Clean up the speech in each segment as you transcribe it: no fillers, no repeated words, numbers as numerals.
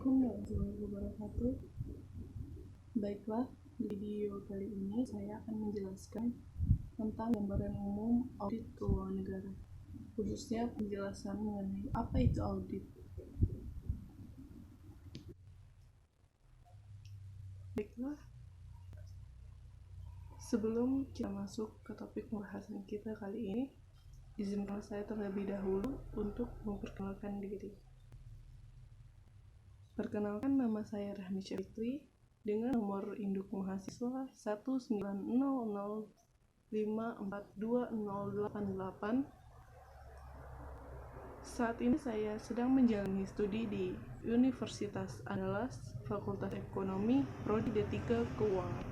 Assalamualaikum warahmatullahi wabarakatuh. Baiklah, di video kali ini saya akan menjelaskan tentang gambaran umum audit keuangan negara, khususnya penjelasan mengenai apa itu audit. Baiklah, sebelum kita masuk ke topik pembahasan kita kali ini, izinkan saya terlebih dahulu untuk memperkenalkan diri. Perkenalkan, nama saya Rahmi Syafitri dengan nomor induk mahasiswa 19005422088. Saat ini saya sedang menjalani studi di Universitas Andalas, Fakultas Ekonomi, Prodi D3 Keuangan.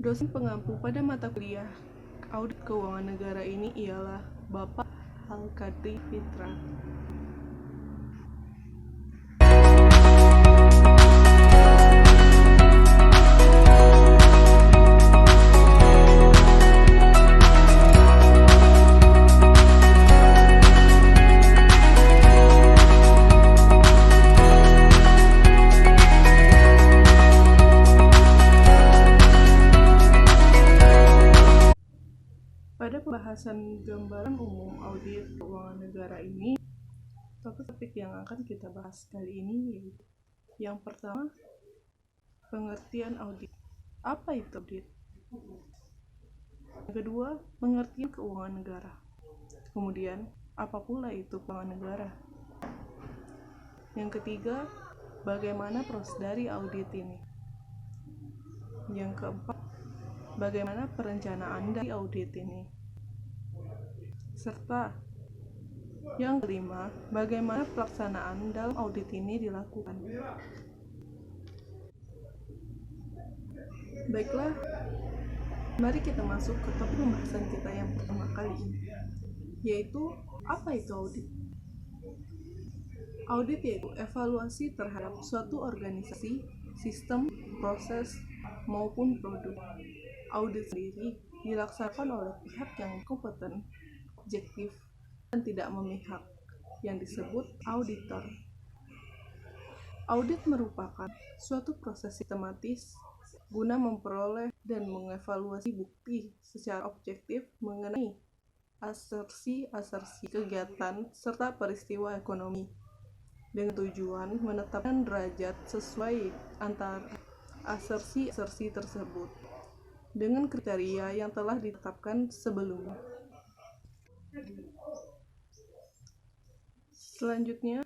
Dosen pengampu pada mata kuliah Audit Keuangan Negara ini ialah Bapak Al-Kadri Fitra. Pada pembahasan gambaran umum audit keuangan negara ini, topik yang akan kita bahas kali ini yaitu yang pertama, pengertian audit. Apa itu audit? Yang kedua, pengertian keuangan negara. Kemudian, apa pula itu keuangan negara? Yang ketiga, bagaimana proses dari audit ini? Yang keempat, bagaimana perencanaan dari audit ini? Serta yang kelima, bagaimana pelaksanaan dalam audit ini dilakukan. Baiklah, mari kita masuk ke topik pembahasan kita yang pertama kali ini, yaitu apa itu audit? Audit yaitu evaluasi terhadap suatu organisasi, sistem, proses, maupun produk. Audit sendiri dilaksanakan oleh pihak yang kompeten, objektif, dan tidak memihak, yang disebut auditor. Audit merupakan suatu proses sistematis guna memperoleh dan mengevaluasi bukti secara objektif mengenai asersi-asersi kegiatan serta peristiwa ekonomi, dengan tujuan menetapkan derajat sesuai antara asersi-asersi tersebut dengan kriteria yang telah ditetapkan sebelumnya. Selanjutnya,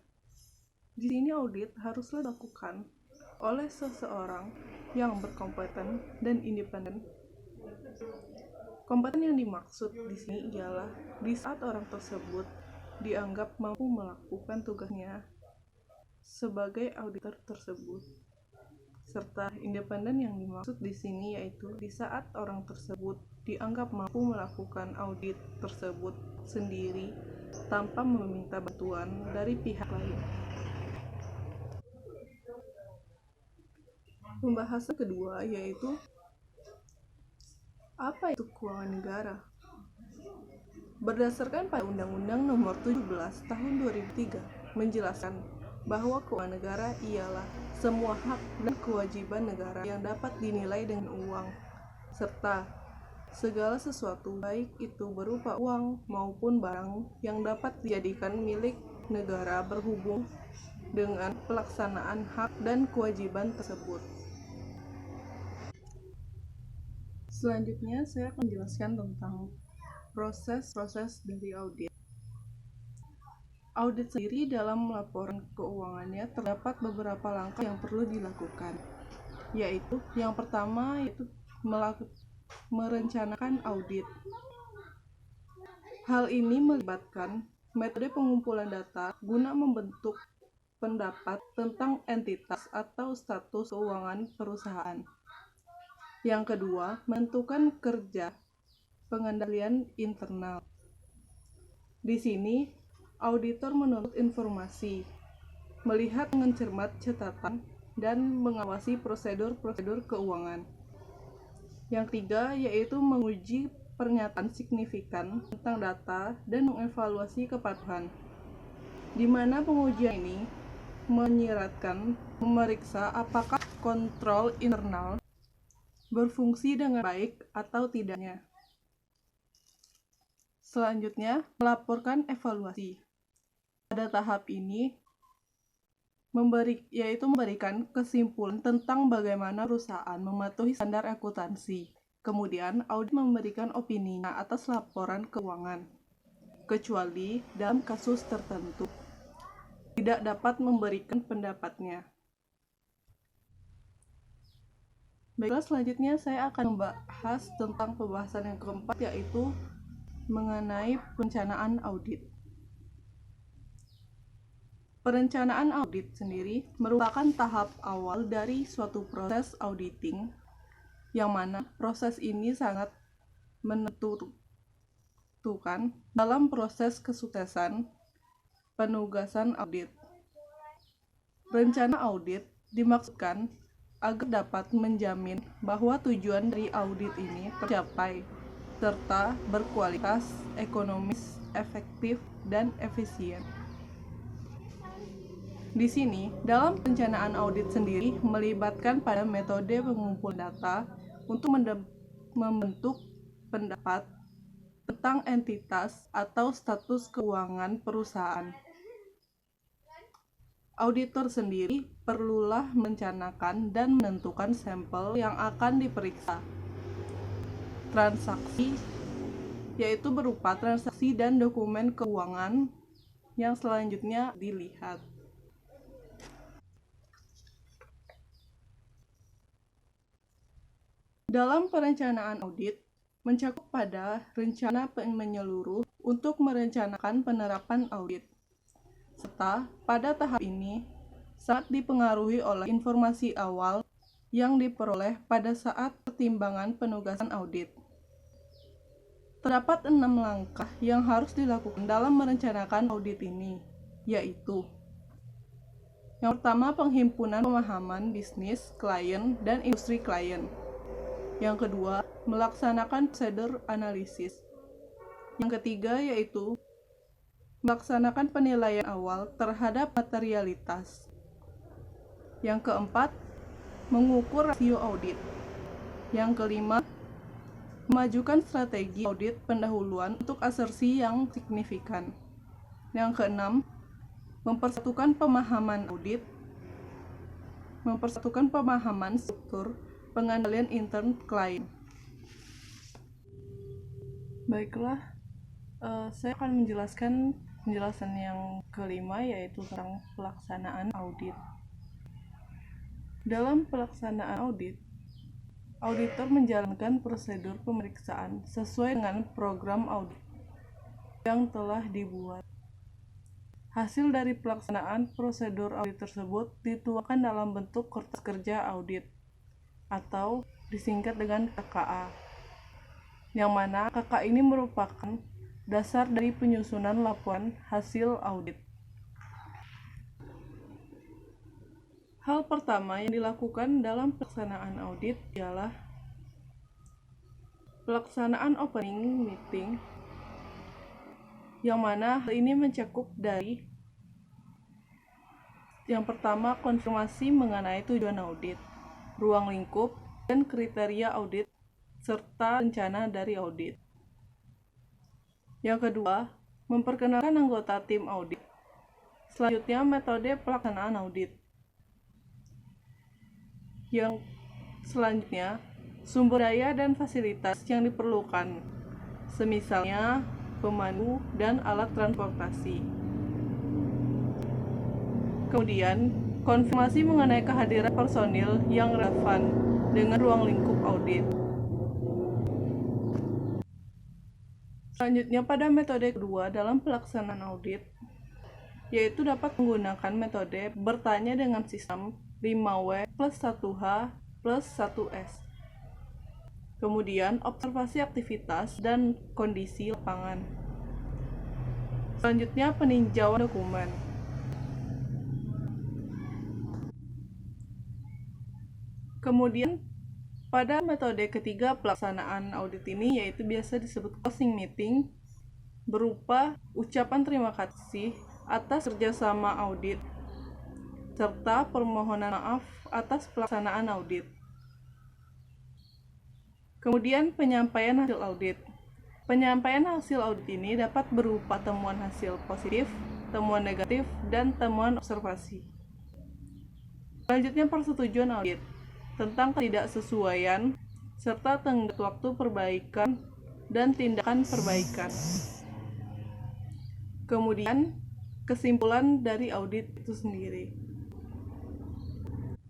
di sini audit haruslah dilakukan oleh seseorang yang berkompeten dan independen. Kompeten yang dimaksud di sini ialah di saat orang tersebut dianggap mampu melakukan tugasnya sebagai auditor tersebut. Serta independen yang dimaksud di sini yaitu di saat orang tersebut dianggap mampu melakukan audit tersebut sendiri tanpa meminta bantuan dari pihak lain. Pembahasan kedua yaitu apa itu keuangan negara? Berdasarkan pada Undang-Undang Nomor 17 Tahun 2003 menjelaskan bahwa keuangan negara ialah semua hak dan kewajiban negara yang dapat dinilai dengan uang, serta segala sesuatu baik itu berupa uang maupun barang yang dapat dijadikan milik negara berhubung dengan pelaksanaan hak dan kewajiban tersebut. Selanjutnya saya akan menjelaskan tentang proses-proses dari audit. Audit sendiri dalam laporan keuangannya terdapat beberapa langkah yang perlu dilakukan, yaitu yang pertama yaitu merencanakan audit. Hal ini melibatkan metode pengumpulan data guna membentuk pendapat tentang entitas atau status keuangan perusahaan. Yang kedua, menentukan kerja pengendalian internal. Di sini, auditor menuntut informasi, melihat dengan cermat catatan, dan mengawasi prosedur-prosedur keuangan. Yang ketiga, yaitu menguji pernyataan signifikan tentang data dan mengevaluasi kepatuhan, di mana pengujian ini menyiratkan memeriksa apakah kontrol internal berfungsi dengan baik atau tidaknya. Selanjutnya, melaporkan evaluasi. Pada tahap ini, memberikan kesimpulan tentang bagaimana perusahaan mematuhi standar akuntansi. Kemudian, audit memberikan opininya atas laporan keuangan, kecuali dalam kasus tertentu tidak dapat memberikan pendapatnya. Baiklah, selanjutnya saya akan membahas tentang pembahasan yang keempat, yaitu mengenai perencanaan audit. Perencanaan audit sendiri merupakan tahap awal dari suatu proses auditing, yang mana proses ini sangat menentukan dalam proses kesuksesan penugasan audit. Rencana audit dimaksudkan agar dapat menjamin bahwa tujuan dari audit ini tercapai, serta berkualitas, ekonomis, efektif, dan efisien. Di sini, dalam perencanaan audit sendiri melibatkan pada metode pengumpul data untuk membentuk pendapat tentang entitas atau status keuangan perusahaan. Auditor sendiri perlulah merencanakan dan menentukan sampel yang akan diperiksa. Transaksi, yaitu berupa transaksi dan dokumen keuangan yang selanjutnya dilihat. Dalam perencanaan audit, mencakup pada rencana menyeluruh untuk merencanakan penerapan audit. Serta pada tahap ini sangat dipengaruhi oleh informasi awal yang diperoleh pada saat pertimbangan penugasan audit. Terdapat 6 langkah yang harus dilakukan dalam merencanakan audit ini, yaitu: yang pertama, penghimpunan pemahaman bisnis, klien, dan industri klien. Yang kedua, melaksanakan prosedur analisis. Yang ketiga, yaitu melaksanakan penilaian awal terhadap materialitas. Yang keempat, mengukur rasio audit. Yang kelima, memajukan strategi audit pendahuluan untuk asersi yang signifikan. Yang keenam, mempersatukan pemahaman audit, mempersatukan pemahaman struktur pengendalian intern klien. Baiklah, saya akan menjelaskan penjelasan yang kelima, yaitu tentang pelaksanaan audit. Dalam pelaksanaan audit, auditor menjalankan prosedur pemeriksaan sesuai dengan program audit yang telah dibuat. Hasil dari pelaksanaan prosedur audit tersebut dituangkan dalam bentuk kertas kerja audit atau disingkat dengan KKA, yang mana KKA ini merupakan dasar dari penyusunan laporan hasil audit. Hal pertama yang dilakukan dalam pelaksanaan audit ialah pelaksanaan opening meeting, yang mana hal ini mencakup dari yang pertama, konfirmasi mengenai tujuan audit, ruang lingkup, dan kriteria audit, serta rencana dari audit. Yang kedua, memperkenalkan anggota tim audit. Selanjutnya, metode pelaksanaan audit. Yang selanjutnya, sumber daya dan fasilitas yang diperlukan, semisalnya pemandu dan alat transportasi. Kemudian, konfirmasi mengenai kehadiran personil yang relevan dengan ruang lingkup audit. Selanjutnya, pada metode kedua dalam pelaksanaan audit, yaitu dapat menggunakan metode bertanya dengan sistem 5W plus 1H plus 1S. Kemudian, observasi aktivitas dan kondisi lapangan. Selanjutnya, peninjauan dokumen. Kemudian, pada metode ketiga pelaksanaan audit ini, yaitu biasa disebut closing meeting, berupa ucapan terima kasih atas kerjasama audit. serta permohonan maaf atas pelaksanaan audit. Kemudian penyampaian hasil audit. Penyampaian hasil audit ini dapat berupa temuan hasil positif, temuan negatif, dan temuan observasi. Selanjutnya persetujuan audit tentang ketidaksesuaian serta tenggat waktu perbaikan dan tindakan perbaikan. Kemudian kesimpulan dari audit itu sendiri.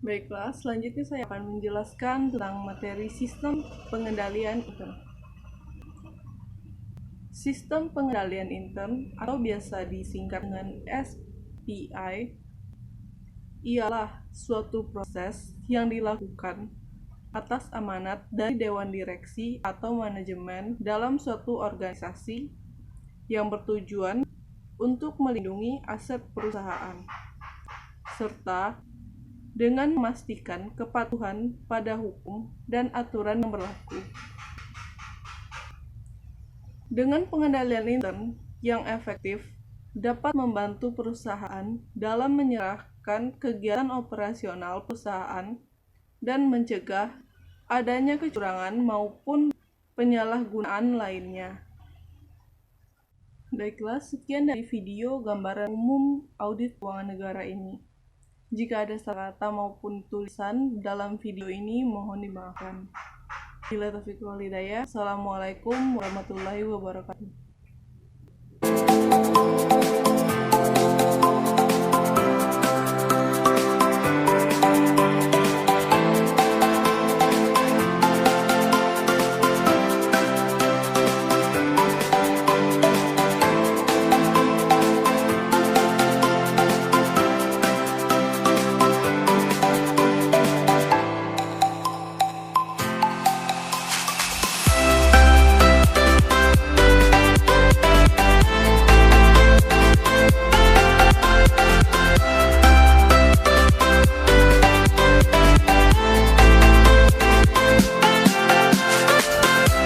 Baiklah, selanjutnya saya akan menjelaskan tentang materi sistem pengendalian intern. Sistem pengendalian intern atau biasa disingkat dengan SPI ialah suatu proses yang dilakukan atas amanat dari Dewan Direksi atau manajemen dalam suatu organisasi yang bertujuan untuk melindungi aset perusahaan, serta dengan memastikan kepatuhan pada hukum dan aturan yang berlaku. Dengan pengendalian intern yang efektif dapat membantu perusahaan dalam menyerahkan kegiatan operasional perusahaan dan mencegah adanya kecurangan maupun penyalahgunaan lainnya. Baiklah, sekian dari video gambaran umum audit keuangan negara ini. Jika ada salah kata maupun tulisan dalam video ini, mohon dimaafkan. Bila taufiq wal hidayah. Assalamualaikum warahmatullahi wabarakatuh.